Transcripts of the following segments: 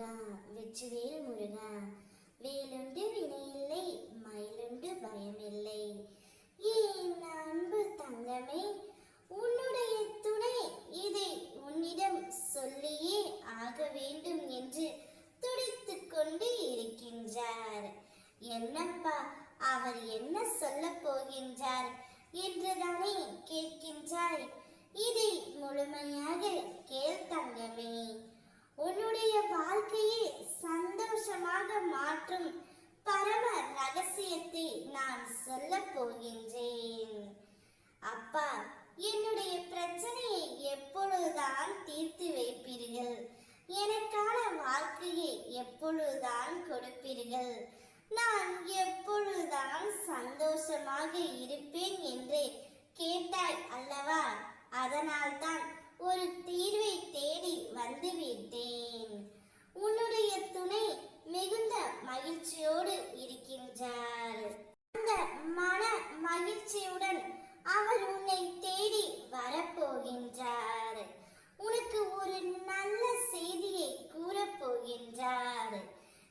முருகா, வெற்றிவேல் முருகா, வேலுண்டு வினையில்லை, மயிலுண்டு பயமில்லை. ஏன் அன்பு தங்கமே, உன்னுடைய துணை இதை உன்னிடம் சொல்லியே ஆக வேண்டும் என்று துடித்துக் கொண்டு இருக்கின்றார். என்னப்பா, அவர் என்ன சொல்ல போகின்றார் என்றுதானே கேட்கின்றாய்? இதை முழுமையாக கேள் தங்கமே. உன்னுடைய வாழ்க்கையை சந்தோஷமாக மாற்றும் பரம ரகசியத்தை நான் சொல்ல போகின்றேன். அப்பா, என்னுடைய பிரச்சனையை எப்பொழுதுதான் தீர்த்து வைப்பீர்கள்? எனக்கான வாழ்க்கையை எப்பொழுதுதான் கொடுப்பீர்கள்? நான் எப்பொழுதுதான் சந்தோஷமாக இருப்பேன் என்று கேட்டாய் அல்லவா? அதனால்தான் ஒரு தீர்வை தேடி வந்துவிட்டேன். உன்னுடைய துணை மிகுந்த மகிழ்ச்சியோடு இருக்கின்றார். அந்த மன மகிழ்ச்சியுடன் அவர் உன்னை தேடி வரப்போகின்றார். உனக்கு ஒரு நல்ல செய்தியை கூறப்போகின்றார்.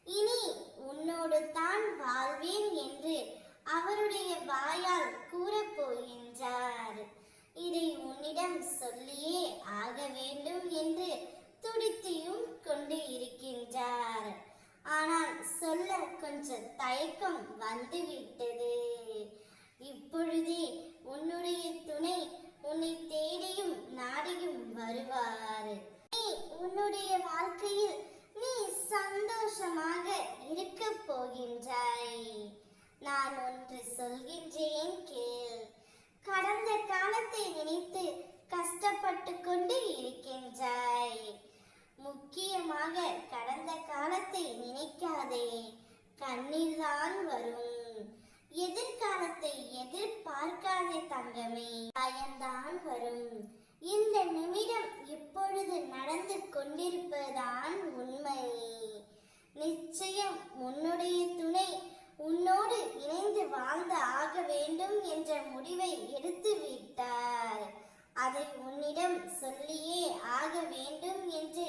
இனி உன்னோடு தான் வாழ்வேன் என்று அவருடைய வாயால் கூறப்போகின்றார். இதை உன்னிடம் சொல்லியே ஆக வேண்டும் என்று துடித்தியும் கொண்டு இருக்கின்றார். ஆனால் சொல்ல கொஞ்சம் தயக்கம் வந்துவிட்டது. இப்பொழுதே உன்னுடைய துணை உன்னை தேடியும் நாடியும் வருவார். நீ உன்னுடைய வாழ்க்கையில் நீ சந்தோஷமாக இருக்க போகின்றாய். நான் ஒன்று சொல்கின்றேன் கேள். கடந்த காலத்தை நினைத்து கஷ்டப்பட்டு கொண்டு இருக்கின்றாய். முக்கியமாக கடந்த காலத்தை நினைக்காதே, கண்ணீர் தான் வரும். எதிர்காலத்தை எதிர்பார்க்காதே தங்கமே, பயம்தான் வரும். இந்த நிமிடம் இப்பொழுது நடந்து கொண்டிருப்பதுதான் உண்மை. நிச்சயம் உன்னுடைய துணை உன்னோடு இணைந்து வாழ்ந்து ஆக வேண்டும் என்ற முடிவை எடுத்து விட்டார். அதை உன்னிடம் சொல்லியே ஆக வேண்டும் என்று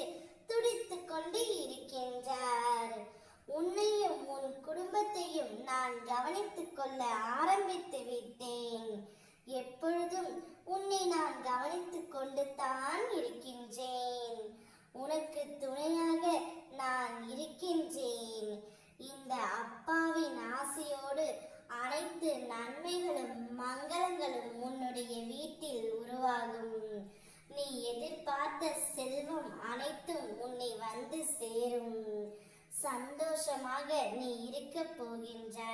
துடித்துக் கொண்டு இருக்கின்றார். உன்னையும் உன் குடும்பத்தையும் நான் கவனித்துக் கொள்ள ஆரம்பித்து விட்டேன். எப்பொழுதும் உன்னை நான் கவனித்துக் கொண்டு தான் இருக்கின்றேன். உனக்கு துணையாக நான் இருக்கின்றேன். இந்த அப்பாவின் ஆசையோடு அனைத்து நன்மைகளும் மங்களங்களும் உன்னுடைய வீட்டில் உருவாகும். நீ எதிர்பார்த்த செல்வம் அனைத்தும் உன்னை வந்து சேரும். சந்தோஷமாக நீ இருக்க போகின்றாய்.